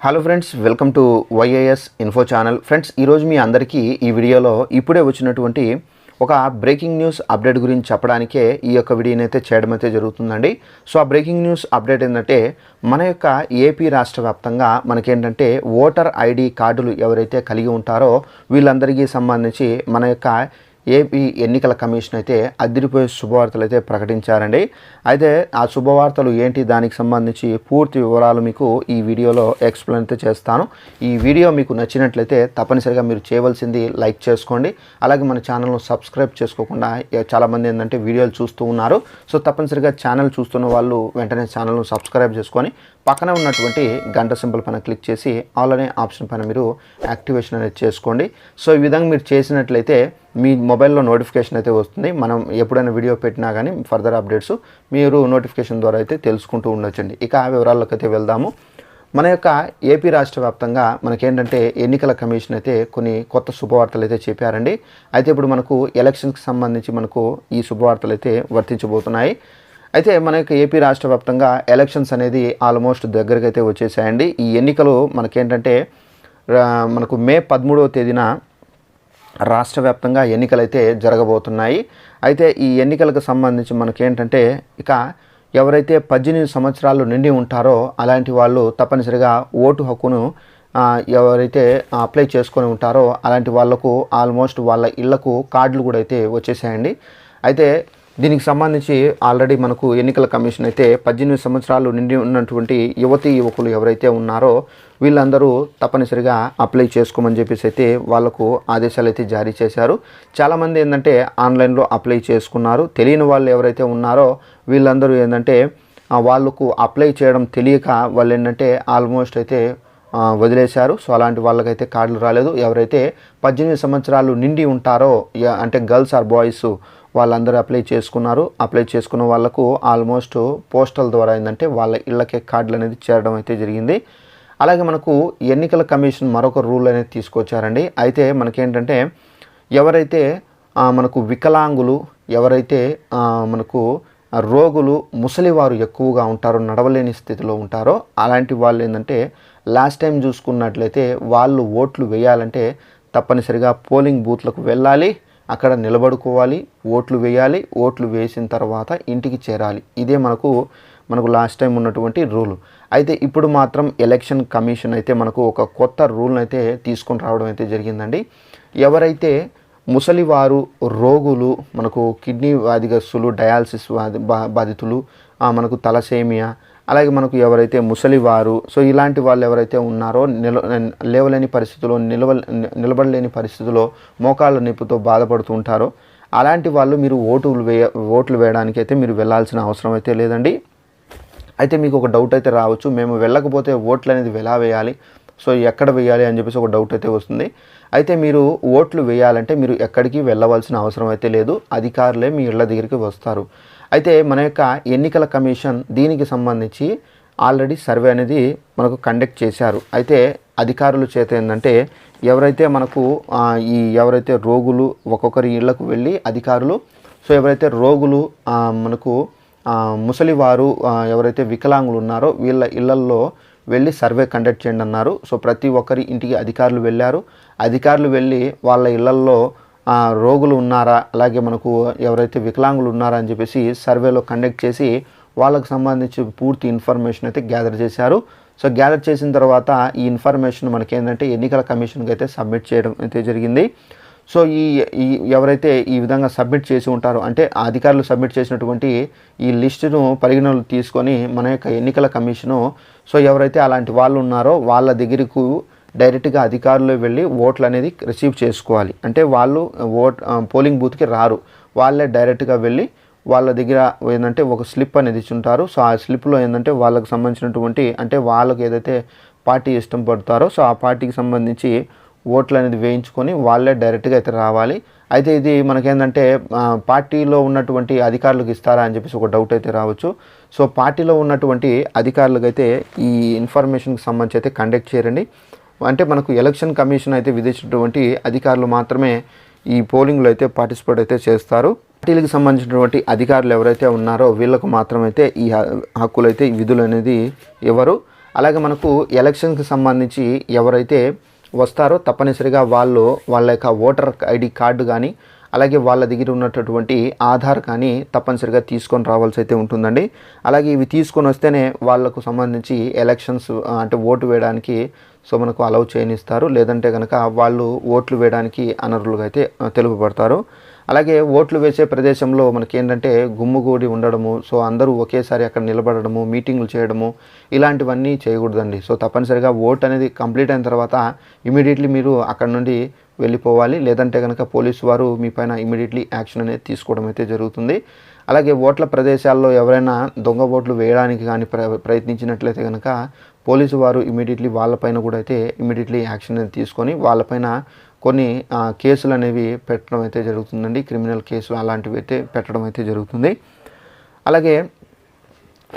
Hello friends, welcome to YAS info channel. Friends, ఈరోజు మీ అందరికీ ఈ వీడియోలో ఇప్పుడే వచ్చినటువంటి ఒక బ్రేకింగ్ న్యూస్ అప్డేట్ గురించి చెప్పడానికే ఈ యొక్క వీడియోని అయితే చేయడం అయితే జరుగుతుందండి. సో ఆ బ్రేకింగ్ న్యూస్ అప్డేట్ ఏంటంటే మన యొక్క ఏపీ రాష్ట్ర వ్యాప్తంగా మనకేంటంటే ఓటర్ ఐడి కార్డులు ఎవరైతే కలిగి ఉంటారో వీళ్ళందరికీ సంబంధించి మన యొక్క ఏపీ ఎన్నికల కమిషన్ అయితే అదిరిపోయే శుభవార్తలు అయితే ప్రకటించారండి. అయితే ఆ శుభవార్తలు ఏంటి, దానికి సంబంధించి పూర్తి వివరాలు మీకు ఈ వీడియోలో ఎక్స్ప్లెయిన్ అయితే చేస్తాను. ఈ వీడియో మీకు నచ్చినట్లయితే తప్పనిసరిగా మీరు చేయవలసింది లైక్ చేసుకోండి. అలాగే మన ఛానల్ను సబ్స్క్రైబ్ చేసుకోకుండా చాలామంది ఏంటంటే వీడియోలు చూస్తూ ఉన్నారు. సో తప్పనిసరిగా ఛానల్ చూస్తున్న వాళ్ళు వెంటనే ఛానల్ను సబ్స్క్రైబ్ చేసుకొని పక్కన ఉన్నటువంటి గంట సింబల్ పైన క్లిక్ చేసి ఆల్ అనే ఆప్షన్ పైన మీరు యాక్టివేషన్ అనేది చేసుకోండి. సో ఈ విధంగా మీరు చేసినట్లయితే మీ మొబైల్లో నోటిఫికేషన్ అయితే వస్తుంది. మనం ఎప్పుడైనా వీడియో పెట్టినా కానీ ఫర్దర్ అప్డేట్స్ మీరు నోటిఫికేషన్ ద్వారా అయితే తెలుసుకుంటూ ఉండొచ్చండి. ఇక ఆ వివరాల్లోకి అయితే వెళ్దాము. మన యొక్క ఏపీ రాష్ట్ర వ్యాప్తంగా మనకేంటంటే ఎన్నికల కమిషన్ అయితే కొన్ని కొత్త శుభవార్తలు అయితే చెప్పారండి. అయితే ఇప్పుడు మనకు ఎలక్షన్స్కి సంబంధించి మనకు ఈ శుభవార్తలు అయితే వర్తించబోతున్నాయి. అయితే మన యొక్క ఏపీ రాష్ట్ర వ్యాప్తంగా ఎలక్షన్స్ అనేది ఆల్మోస్ట్ దగ్గరికి అయితే వచ్చేసాయండి. ఈ ఎన్నికలు మనకేంటంటే మనకు మే 13వ తేదీన రాష్ట్ర వ్యాప్తంగా ఎన్నికలు అయితే జరగబోతున్నాయి. అయితే ఈ ఎన్నికలకు సంబంధించి మనకేంటంటే ఇక ఎవరైతే 18 సంవత్సరాలు నిండి ఉంటారో అలాంటి వాళ్ళు తప్పనిసరిగా ఓటు హక్కును ఎవరైతే అప్లై చేసుకొని ఉంటారో అలాంటి వాళ్లకు ఆల్మోస్ట్ వాళ్ళ ఇళ్లకు కార్డులు కూడా అయితే వచ్చేసాయండి. అయితే దీనికి సంబంధించి ఆల్రెడీ మనకు ఎన్నికల కమిషన్ అయితే 18 సంవత్సరాలు నిండి ఉన్నటువంటి యువకులు ఎవరైతే ఉన్నారో వీళ్ళందరూ తప్పనిసరిగా అప్లై చేసుకోమని చెప్పేసి అయితే వాళ్ళకు ఆదేశాలు అయితే జారీ చేశారు. చాలామంది ఏంటంటే ఆన్లైన్లో అప్లై చేసుకున్నారు. తెలియని వాళ్ళు ఎవరైతే ఉన్నారో వీళ్ళందరూ ఏంటంటే వాళ్ళకు అప్లై చేయడం తెలియక వాళ్ళు ఏంటంటే ఆల్మోస్ట్ అయితే వదిలేశారు. సో అలాంటి వాళ్ళకైతే కార్డులు రాలేదు. ఎవరైతే 18 సంవత్సరాలు నిండి ఉంటారో అంటే గర్ల్స్ ఆర్ బాయ్స్ వాళ్ళందరూ అప్లై చేసుకున్నారు. అప్లై చేసుకున్న వాళ్ళకు ఆల్మోస్ట్ పోస్టల్ ద్వారా ఏంటంటే వాళ్ళ ఇళ్ళకే కార్డులు అనేది చేరడం అయితే జరిగింది. అలాగే మనకు ఎన్నికల కమిషన్ మరొక రూల్ అనేది తీసుకొచ్చారండి. అయితే మనకేంటంటే ఎవరైతే మనకు వికలాంగులు, ఎవరైతే మనకు రోగులు, ముసలివారు ఎక్కువగా ఉంటారో, నడవలేని స్థితిలో ఉంటారో అలాంటి వాళ్ళు ఏంటంటే లాస్ట్ టైం చూసుకున్నట్లయితే వాళ్ళు ఓట్లు వేయాలంటే తప్పనిసరిగా పోలింగ్ బూత్లకు వెళ్ళాలి, అక్కడ నిలబడుకోవాలి, ఓట్లు వేయాలి, ఓట్లు వేసిన తర్వాత ఇంటికి చేరాలి. ఇదే మనకు లాస్ట్ టైం ఉన్నటువంటి రూల్. అయితే ఇప్పుడు మాత్రం ఎలక్షన్ కమిషన్ అయితే మనకు ఒక కొత్త రూల్ని అయితే తీసుకొని రావడం అయితే జరిగిందండి. ఎవరైతే ముసలివారు, రోగులు, మనకు కిడ్నీ వ్యాధిగ్రస్తులు, డయాలసిస్ బాధితులు, మనకు తలసేమియా, అలాగే మనకు ఎవరైతే ముసలివారు, సో ఇలాంటి వాళ్ళు ఎవరైతే ఉన్నారో లేవలేని పరిస్థితుల్లో, నిలబడలేని పరిస్థితుల్లో, మోకాళ్ళ నొప్పితో బాధపడుతూ ఉంటారో అలాంటి వాళ్ళు మీరు ఓట్లు వేయడానికి అయితే మీరు వెళ్ళాల్సిన అవసరం అయితే లేదండి. అయితే మీకు ఒక డౌట్ అయితే రావచ్చు, మేము వెళ్ళకపోతే ఓట్లు అనేది ఎలా వేయాలి, సో ఎక్కడ వేయాలి అని చెప్పేసి ఒక డౌట్ అయితే వస్తుంది. అయితే మీరు ఓట్లు వేయాలంటే మీరు ఎక్కడికి వెళ్ళవలసిన అవసరం అయితే లేదు. అధికారులే మీ ఇళ్ళ దగ్గరికి వస్తారు. అయితే మన యొక్క ఎన్నికల కమిషన్ దీనికి సంబంధించి ఆల్రెడీ సర్వే అనేది మనకు కండక్ట్ చేశారు. అయితే అధికారుల చేత ఏంటంటే ఎవరైతే మనకు ఎవరైతే రోగులు ఒక్కొక్కరి ఇళ్లకు వెళ్ళి అధికారులు, సో ఎవరైతే రోగులు, మనకు ముసలివారు, ఎవరైతే వికలాంగులు ఉన్నారో వీళ్ళ ఇళ్లల్లో వెళ్ళి సర్వే కండక్ట్ చేయండి అన్నారు. సో ప్రతి ఒక్కరి ఇంటికి అధికారులు వెళ్ళారు. అధికారులు వెళ్ళి వాళ్ళ ఇళ్లల్లో రోగులు ఉన్నారా, అలాగే మనకు ఎవరైతే వికలాంగులు ఉన్నారా అని చెప్పేసి సర్వేలో కండక్ట్ చేసి వాళ్ళకు సంబంధించి పూర్తి ఇన్ఫర్మేషన్ అయితే గ్యాదర్ చేశారు. సో గ్యాదర్ చేసిన తర్వాత ఈ ఇన్ఫర్మేషన్ మనకేంటంటే ఎన్నికల కమిషన్కి అయితే సబ్మిట్ చేయడం అయితే జరిగింది. సో ఎవరైతే ఈ విధంగా సబ్మిట్ చేసి ఉంటారో అంటే అధికారులు సబ్మిట్ చేసినటువంటి ఈ లిస్టును పరిగణనలు తీసుకొని మన యొక్క ఎన్నికల కమిషను సో ఎవరైతే అలాంటి వాళ్ళు ఉన్నారో వాళ్ళ దగ్గరకు డైరెక్ట్గా అధికారులు వెళ్ళి ఓట్లు అనేది రిసీవ్ చేసుకోవాలి. అంటే వాళ్ళు పోలింగ్ బూత్కి రారు, వాళ్ళే డైరెక్ట్గా వెళ్ళి వాళ్ళ దగ్గర ఏంటంటే ఒక స్లిప్ అనేది ఇచ్చుంటారు. సో ఆ స్లిప్లో ఏంటంటే వాళ్ళకి సంబంధించినటువంటి అంటే వాళ్ళకి ఏదైతే పార్టీ ఇష్టం పడతారో సో ఆ పార్టీకి సంబంధించి ఓట్లు అనేది వేయించుకొని వాళ్ళే డైరెక్ట్గా అయితే రావాలి. అయితే ఇది మనకేంటంటే పార్టీలో ఉన్నటువంటి అధికారులకు ఇస్తారా అని చెప్పేసి ఒక డౌట్ అయితే రావచ్చు. సో పార్టీలో ఉన్నటువంటి అధికారులకు అయితే ఈ ఇన్ఫర్మేషన్కి సంబంధించి అయితే కండక్ట్ చేయరండి. అంటే మనకు ఎలక్షన్ కమిషన్ అయితే విధించినటువంటి అధికారులు మాత్రమే ఈ పోలింగ్లో అయితే పార్టిసిపేట్ అయితే చేస్తారు. పార్టీలకు సంబంధించినటువంటి అధికారులు ఎవరైతే ఉన్నారో వీళ్ళకు మాత్రమైతే ఈ హక్కులు అయితే విధులు అనేది ఇవ్వరు. అలాగే మనకు ఎలక్షన్కి సంబంధించి ఎవరైతే వస్తారో తప్పనిసరిగా వాళ్ళ యొక్క ఓటర్ ఐడి కార్డు కానీ అలాగే వాళ్ళ దగ్గర ఉన్నటువంటి ఆధార్ కానీ తప్పనిసరిగా తీసుకొని రావాల్సి అయితే ఉంటుందండి. అలాగే ఇవి తీసుకొని వస్తేనే వాళ్ళకు సంబంధించి ఎలక్షన్స్ అంటే ఓటు వేయడానికి మనకు అలౌ చేయనిస్తారు. లేదంటే కనుక వాళ్ళు ఓట్లు వేయడానికి అనర్హులుగా అయితే తెలుపబడతారు. అలాగే ఓట్లు వేసే ప్రదేశంలో మనకేంటంటే గుమ్ముగూడి ఉండడము, అందరూ ఒకేసారి అక్కడ నిలబడడము, మీటింగులు చేయడము ఇలాంటివన్నీ చేయకూడదండి. తప్పనిసరిగా ఓట్ అనేది కంప్లీట్ అయిన తర్వాత ఇమీడియట్లీ మీరు అక్కడ నుండి వెళ్ళిపోవాలి. లేదంటే కనుక పోలీసు వారు మీ పైన ఇమీడియట్లీ యాక్షన్ అనేది తీసుకోవడం అయితే జరుగుతుంది. అలాగే ఓట్ల ప్రదేశాల్లో ఎవరైనా దొంగ ఓట్లు వేయడానికి కానీ ప్రయత్నించినట్లయితే కనుక పోలీసు వారు ఇమీడియట్లీ వాళ్ళపైన కూడా అయితే ఇమీడియట్లీ యాక్షన్ అనేది తీసుకొని వాళ్ళపైన కొన్ని కేసులు అనేవి పెట్టడం అయితే జరుగుతుందండి. క్రిమినల్ కేసులు అలాంటివి అయితే పెట్టడం అయితే జరుగుతుంది. అలాగే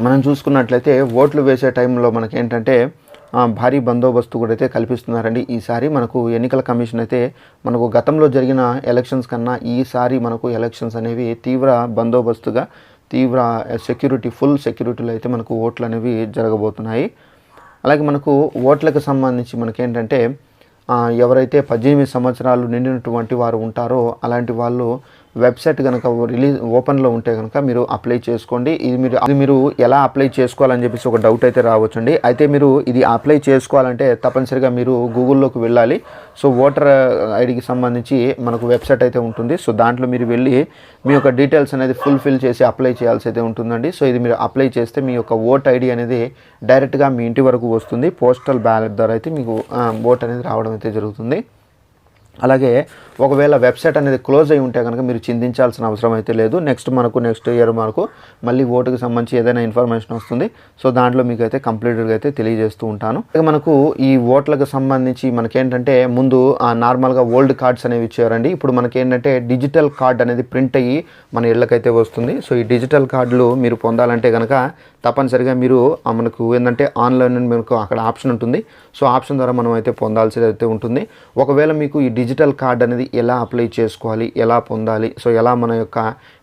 మనం చూసుకున్నట్లయితే ఓట్లు వేసే టైంలో మనకేంటంటే భారీ బందోబస్తు కూడా అయితే కల్పిస్తున్నారండి. ఈసారి మనకు ఎన్నికల కమిషన్ అయితే మనకు గతంలో జరిగిన ఎలక్షన్స్ కన్నా ఈసారి మనకు ఎలక్షన్స్ అనేవి తీవ్ర బందోబస్తుగా ఫుల్ సెక్యూరిటీలో అయితే మనకు ఓట్లు అనేవి జరగబోతున్నాయి. అలాగే మనకు ఓట్లకు సంబంధించి మనకేంటంటే ఎవరైతే 18 సంవత్సరాలు నిండినటువంటి వారు ఉంటారో అలాంటి వాళ్ళు వెబ్సైట్ కనుక ఓపెన్లో ఉంటే కనుక మీరు అప్లై చేసుకోండి. ఇది మీరు ఎలా అప్లై చేసుకోవాలని చెప్పేసి ఒక డౌట్ అయితే రావచ్చండి. అయితే మీరు ఇది అప్లై చేసుకోవాలంటే తప్పనిసరిగా మీరు గూగుల్లోకి వెళ్ళాలి. ఓటర్ ఐడికి సంబంధించి మనకు వెబ్సైట్ అయితే ఉంటుంది. దాంట్లో మీరు వెళ్ళి మీ యొక్క డీటెయిల్స్ అనేది ఫుల్ఫిల్ చేసి అప్లై చేయాల్సి అయితే ఉంటుందండి. ఇది మీరు అప్లై చేస్తే మీ యొక్క ఓట్ ఐడి అనేది డైరెక్ట్గా మీ ఇంటి వరకు వస్తుంది. పోస్టల్ బ్యాలెట్ ద్వారా అయితే మీకు ఓట్ అనేది రావడం అయితే జరుగుతుంది. అలాగే ఒకవేళ వెబ్సైట్ అనేది క్లోజ్ అయి ఉంటే కనుక మీరు చింతించాల్సిన అవసరం అయితే లేదు. నెక్స్ట్ ఇయర్ మనకు మళ్ళీ ఓటుకు సంబంధించి ఏదైనా ఇన్ఫర్మేషన్ వస్తుంది. దాంట్లో మీకు అయితే కంప్లీట్గా అయితే తెలియజేస్తూ ఉంటాను. మనకు ఈ ఓట్లకు సంబంధించి మనకేంటంటే ముందు నార్మల్గా ఓల్డ్ కార్డ్స్ అనేవి ఇచ్చారండి. ఇప్పుడు మనకేంటంటే డిజిటల్ కార్డ్ అనేది ప్రింట్ అయ్యి మన ఇళ్ళకైతే వస్తుంది. ఈ డిజిటల్ కార్డులు మీరు పొందాలంటే కనుక తప్పనిసరిగా మీరు మనకు ఏంటంటే ఆన్లైన్ మనకు అక్కడ ఆప్షన్ ఉంటుంది. ఆప్షన్ ద్వారా మనం అయితే పొందాల్సి అయితే ఉంటుంది. ఒకవేళ మీకు ఈ డిజిటల్ కార్డ్ అనేది ఎలా అప్లై చేసుకోవాలి, ఎలా పొందాలి, ఎలా మన యొక్క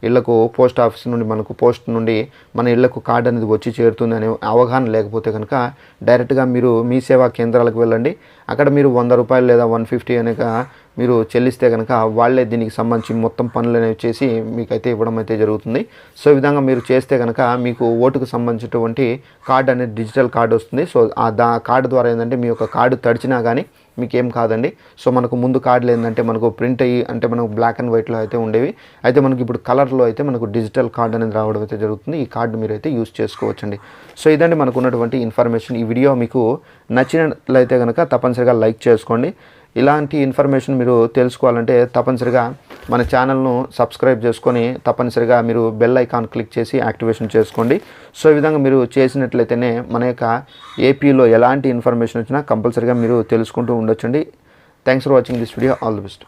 ఇళ్లకు పోస్ట్ ఆఫీస్ నుండి పోస్ట్ నుండి మన ఇళ్లకు కార్డ్ అనేది వచ్చి చేరుతుంది అనే అవగాహన లేకపోతే కనుక డైరెక్ట్గా మీరు మీ సేవా కేంద్రాలకు వెళ్ళండి. అక్కడ మీరు 100 రూపాయలు లేదా 150 అనేక మీరు చెల్లిస్తే కనుక వాళ్ళే దీనికి సంబంధించి మొత్తం పనులు అనేవి చేసి మీకైతే ఇవ్వడం అయితే జరుగుతుంది. ఈ విధంగా మీరు చేస్తే కనుక మీకు ఓటుకు సంబంధించినటువంటి కార్డు అనేది డిజిటల్ కార్డు వస్తుంది. కార్డు ద్వారా ఏంటంటే మీ యొక్క కార్డు తడిచినా కానీ మీకేం కాదండి. మనకు ముందు కార్డులు ఏంటంటే మనకు ప్రింట్ అయ్యి అంటే మనకు బ్లాక్ అండ్ వైట్లో అయితే ఉండేవి. అయితే మనకి ఇప్పుడు కలర్లో అయితే మనకు డిజిటల్ కార్డు అనేది రావడం అయితే జరుగుతుంది. ఈ కార్డు మీరు అయితే యూజ్ చేసుకోవచ్చండి. ఇదండి మనకు ఉన్నటువంటి ఇన్ఫర్మేషన్. ఈ వీడియో మీకు నచ్చినట్లయితే కనుక తప్పనిసరిగా లైక్ చేసుకోండి. ఇలాంటి ఇన్ఫర్మేషన్ మీరు తెలుసుకోవాలంటే తప్పనిసరిగా మన ఛానల్ను సబ్స్క్రైబ్ చేసుకొని తప్పనిసరిగా మీరు బెల్ ఐకాన్ క్లిక్ చేసి యాక్టివేషన్ చేసుకోండి. ఈ విధంగా మీరు చేసినట్లయితేనే మన యొక్క ఏపీలో ఎలాంటి ఇన్ఫర్మేషన్ వచ్చినా కంపల్సరిగా మీరు తెలుసుకుంటూ ఉండొచ్చండి. Thanks for watching this video. All the best.